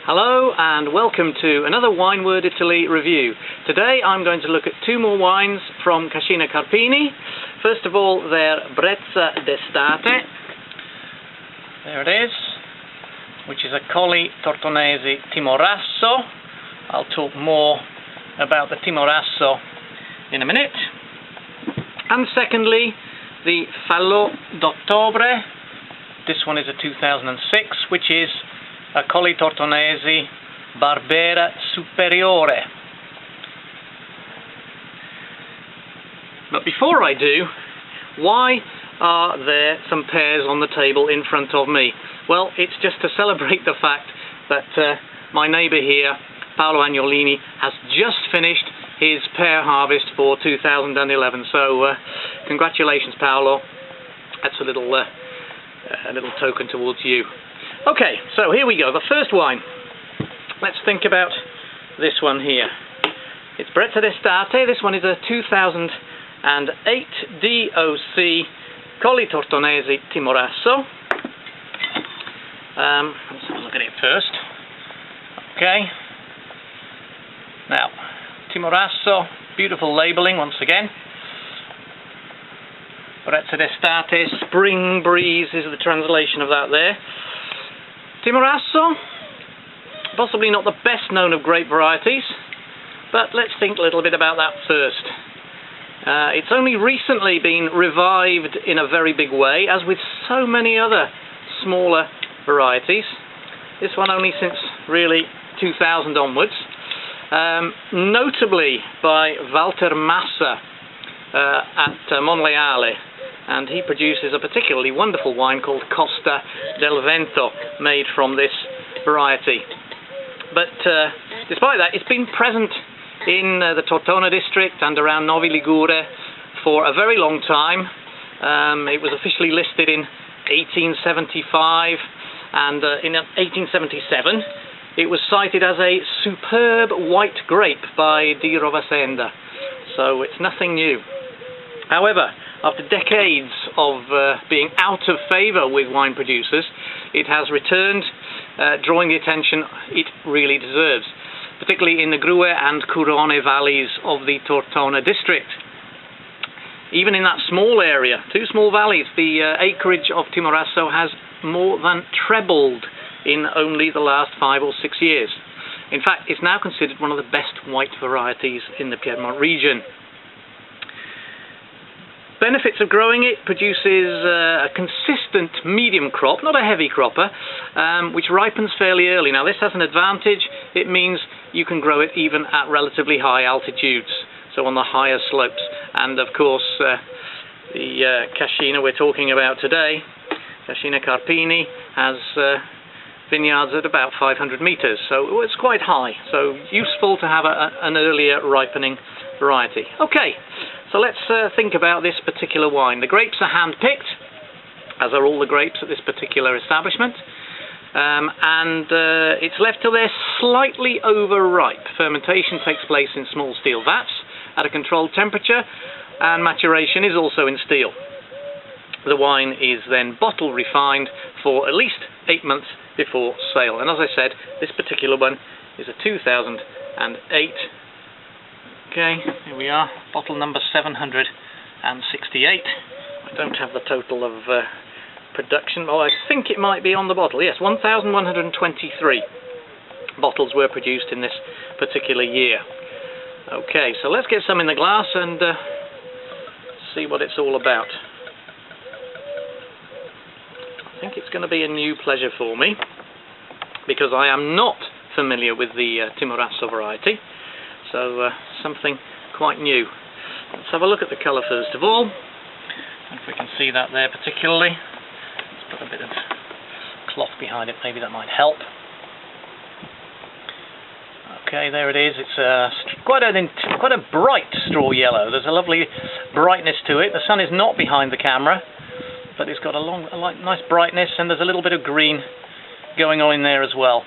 Hello and welcome to another Wineword Italy review. Today I'm going to look at two more wines from Cascina Carpini. First of all, their Brezza dEstate. There it is, which is a Colli Tortonese Timorasso. I'll talk more about the Timorasso in a minute. And secondly, the Falò dOttobre. This one is a 2006, which is a Colli Tortonese Barbera Superiore. But before I do, why are there some pears on the table in front of me? Well, it's just to celebrate the fact that my neighbour here, Paolo Agnolini, has just finished his pear harvest for 2011. So congratulations, Paolo. That's a little token towards you. Okay, so here we go. The first wine. Let's think about this one here. It's Brezza dEstate. This one is a 2008 DOC Colli Tortonese Timorasso. Let's have a look at it first. Okay. Now, Timorasso, beautiful labelling once again. Brezza dEstate, spring breeze is the translation of that there. Timorasso, possibly not the best known of grape varieties, but let's think a little bit about that first. It's only recently been revived in a very big way, as with so many other smaller varieties. This one only since really 2000 onwards. Notably by Walter Massa at Monleale, and he produces a particularly wonderful wine called Costa del Vento, made from this variety. But despite that, it's been present in the Tortona district and around Novi Ligure for a very long time. It was officially listed in 1875, and in 1877 it was cited as a superb white grape by Di Rovasenda, so it's nothing new. However, after decades of being out of favour with wine producers, it has returned, drawing the attention it really deserves, particularly in the Grue and Curone valleys of the Tortona district. Even in that small area, two small valleys, the acreage of Timorasso has more than trebled in only the last 5 or 6 years. In fact, it's now considered one of the best white varieties in the Piedmont region. Benefits of growing it: produces a consistent medium crop, not a heavy cropper, which ripens fairly early. Now this has an advantage. It means you can grow it even at relatively high altitudes, so on the higher slopes. And of course the Cascina we're talking about today, Cascina Carpini, has vineyards at about 500 meters, so it's quite high, so useful to have an earlier ripening variety. Okay, so let's think about this particular wine. The grapes are hand-picked, as are all the grapes at this particular establishment, and it's left till they're slightly overripe. Fermentation takes place in small steel vats at a controlled temperature, and maturation is also in steel. The wine is then bottle refined for at least 8 months before sale. And as I said, this particular one is a 2008. Okay, here we are, bottle number 768. I don't have the total of production. Oh, I think it might be on the bottle. Yes, 1,123 bottles were produced in this particular year. Okay, so let's get some in the glass and see what it's all about. I think it's going to be a new pleasure for me, because I am not familiar with the Timorasso variety, so something quite new. Let's have a look at the colour first of all, and if we can see that there particularly. Let's put a bit of cloth behind it, maybe that might help. Okay, there it is. It's quite a bright straw yellow. There's a lovely brightness to it. The sun is not behind the camera, but it's got a nice brightness, and there's a little bit of green going on in there as well,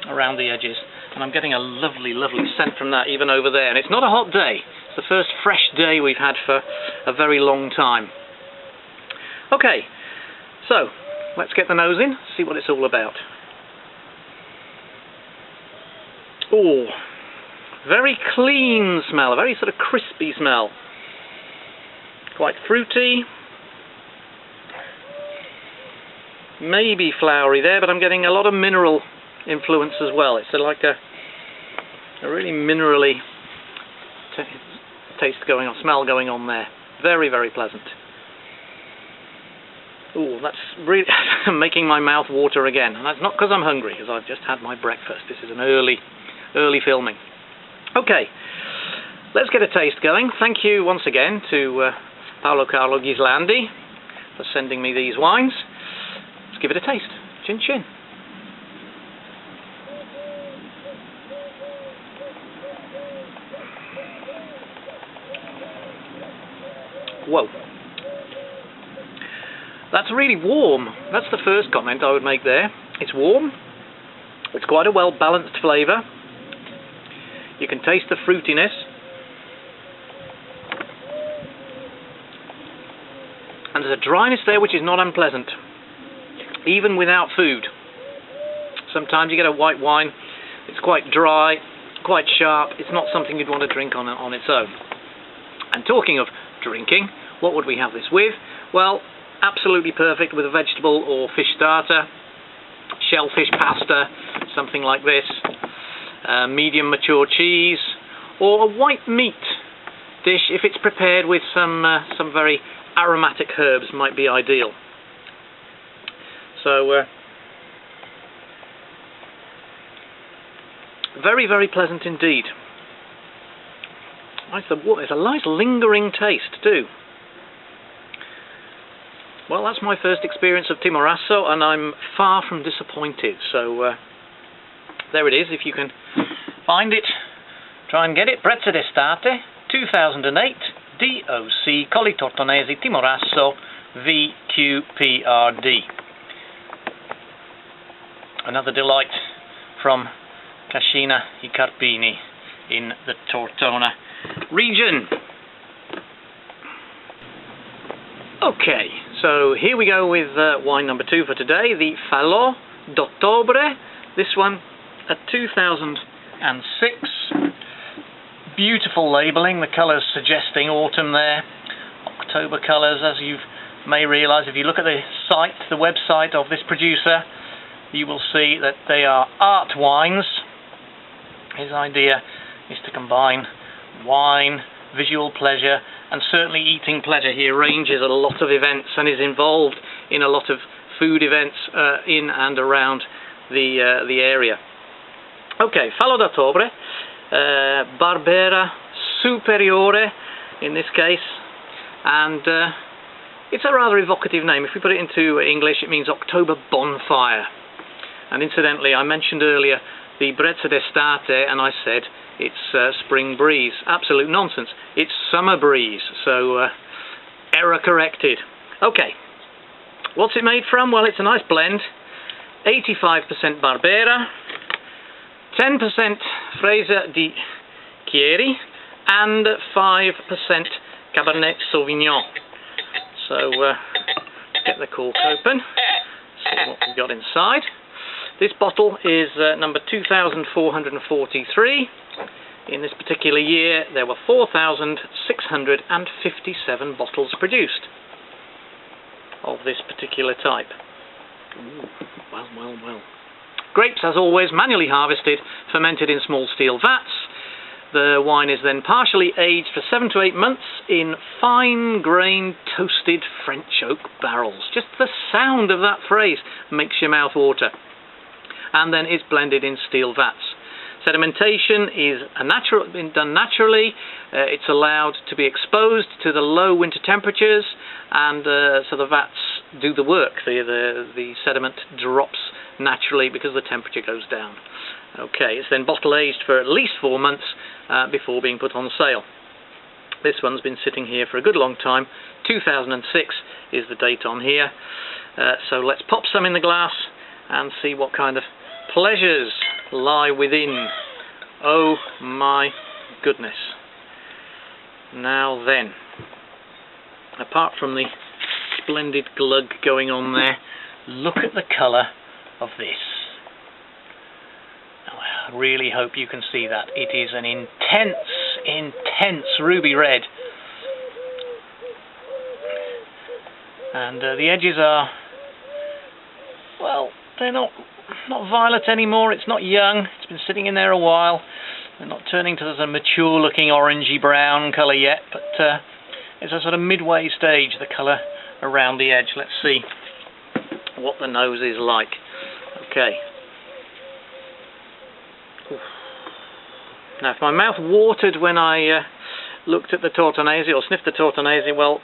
around the edges. And I'm getting a lovely, lovely scent from that even over there. And it's not a hot day. It's the first fresh day we've had for a very long time. Okay, so let's get the nose in, see what it's all about. Oh, very clean smell, a very sort of crispy smell. Quite fruity. Maybe flowery there, but I'm getting a lot of mineral influence as well. It's like a really minerally taste going on, smell going on there. Very, very pleasant. Ooh, that's really making my mouth water again. And that's not because I'm hungry, because I've just had my breakfast. This is an early filming. Okay, let's get a taste going. Thank you once again to Paolo Carlo Ghislandi for sending me these wines. Let's give it a taste. Chin chin. Whoa. That's really warm. That's the first comment I would make there. It's warm. It's quite a well-balanced flavour. You can taste the fruitiness. And there's a dryness there which is not unpleasant, even without food. Sometimes you get a white wine, it's quite dry, quite sharp. It's not something you'd want to drink on its own. And talking of drinking, what would we have this with? Well, absolutely perfect with a vegetable or fish starter, shellfish pasta, something like this, medium mature cheese, or a white meat dish if it's prepared with some very aromatic herbs might be ideal. So very, very pleasant indeed. It's a nice lingering taste too. Well, that's my first experience of Timorasso, and I'm far from disappointed. So there it is. If you can find it, try and get it. Brezza d'Estate, 2008, DOC, Colli Tortonesi, Timorasso, VQPRD. Another delight from Cascina e Carpini in the Tortona region. Okay, so here we go with wine number 2 for today, the Falò dOttobre. This one at 2006. Beautiful labelling, the colours suggesting autumn there. October colours, as you may realise if you look at the site, the website of this producer, you will see that they are art wines. His idea is to combine wine, visual pleasure, and certainly eating pleasure. He arranges a lot of events and is involved in a lot of food events in and around the area. Okay, Falò dOttobre, Barbera Superiore in this case, and it's a rather evocative name. If we put it into English, it means October bonfire. And incidentally, I mentioned earlier the Brezza d'Estate, and I said it's spring breeze. Absolute nonsense. It's summer breeze, so error corrected. Okay, what's it made from? Well, it's a nice blend. 85% Barbera, 10% Brezza di Chieri, and 5% Cabernet Sauvignon. So get the cork open, see what we've got inside. This bottle is number 2443. In this particular year there were 4,657 bottles produced of this particular type. Ooh, well, well, well. Grapes, as always, manually harvested, fermented in small steel vats. The wine is then partially aged for 7 to 8 months in fine-grained toasted French oak barrels. Just the sound of that phrase makes your mouth water. And then it's blended in steel vats. Sedimentation is done naturally. It's allowed to be exposed to the low winter temperatures, and so the vats do the work. The sediment drops naturally because the temperature goes down. Okay, it's then bottle aged for at least 4 months before being put on sale. This one's been sitting here for a good long time. 2006 is the date on here. So let's pop some in the glass and see what kind of pleasures lie within. Oh my goodness. Now then, apart from the splendid glug going on there, look at the colour of this. Now, really hope you can see that. It is an intense ruby red. And the edges are, well, they're not violet anymore. It's not young. It's been sitting in there a while. They're not turning to a mature looking orangey brown colour yet, but it's a sort of midway stage, the colour around the edge. Let's see what the nose is like. Okay. Oof. Now, if my mouth watered when I looked at the Tortonese or sniffed the Tortonese, well,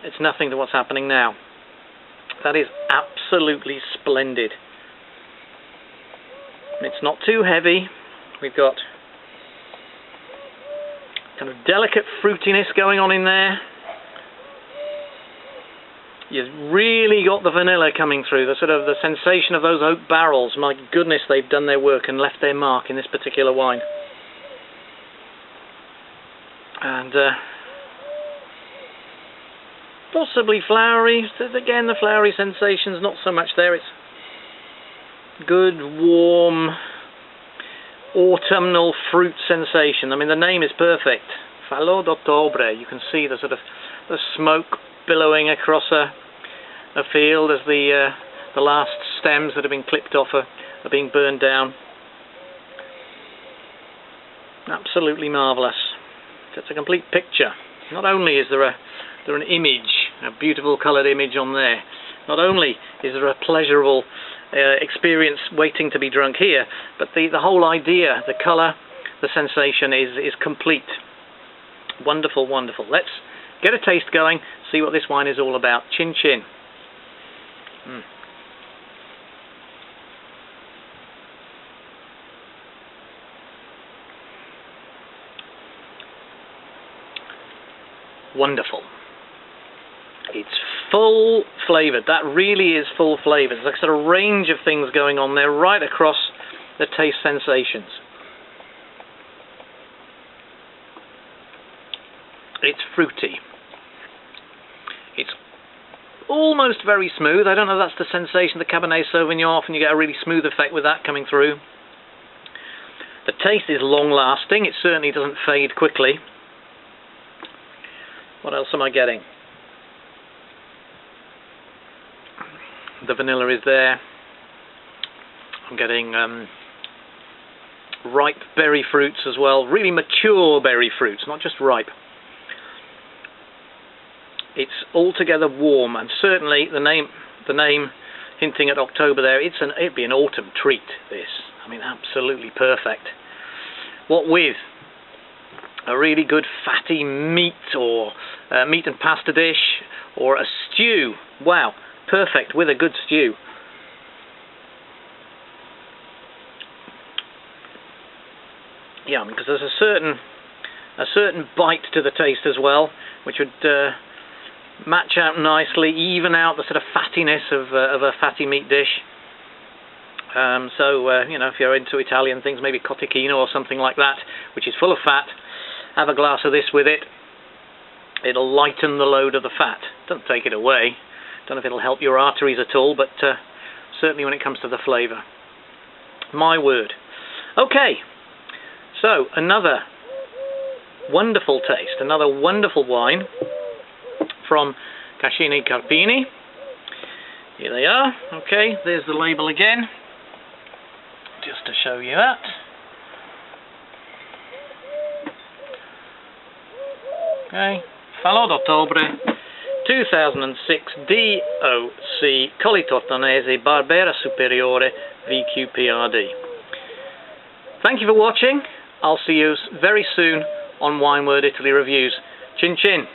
it's nothing to what's happening now. That is absolutely splendid. It's not too heavy. We've got kind of delicate fruitiness going on in there. You've really got the vanilla coming through, the sort of the sensation of those oak barrels. My goodness, they've done their work and left their mark in this particular wine. And possibly flowery. Again, the flowery sensation's not so much there. It's good, warm, autumnal fruit sensation. I mean, the name is perfect. Falò dOttobre. You can see the sort of the smoke billowing across a field as the last stems that have been clipped off are being burned down. Absolutely marvellous. It's a complete picture. Not only is there an image, a beautiful coloured image on there, not only is there a pleasurable experience waiting to be drunk here, but the whole idea, the colour, the sensation is complete. Wonderful, wonderful. Let's get a taste going, see what this wine is all about. Chin chin. Wonderful. It's full flavoured. That really is full flavoured. There's a sort of range of things going on there right across the taste sensations. It's fruity. It's almost very smooth. I don't know if that's the sensation of the Cabernet Sauvignon. Often you get a really smooth effect with that coming through. The taste is long lasting. It certainly doesn't fade quickly. What else am I getting? The vanilla is there. I'm getting ripe berry fruits as well. Really mature berry fruits, not just ripe. It's altogether warm, and certainly the name hinting at October there. It'd be an autumn treat. This, I mean, absolutely perfect. What with a really good fatty meat or meat and pasta dish or a stew. Wow, perfect with a good stew. Yeah, because there's a certain bite to the taste as well, which would match out nicely, even out the sort of fattiness of a fatty meat dish. So you know, if you're into Italian things, maybe cotechino or something like that, which is full of fat, have a glass of this with it. It'll lighten the load of the fat. Doesn't take it away. Don't know if it'll help your arteries at all, but certainly when it comes to the flavour. My word. Okay, so another wonderful taste, another wonderful wine from Cascina Carpini. Here they are. Okay, there's the label again, just to show you that. Okay, Falò dOttobre, 2006 DOC Colli Tortonese Barbera Superiore VQPRD. Thank you for watching. I'll see you very soon on Wineword Italy Reviews. Chin chin.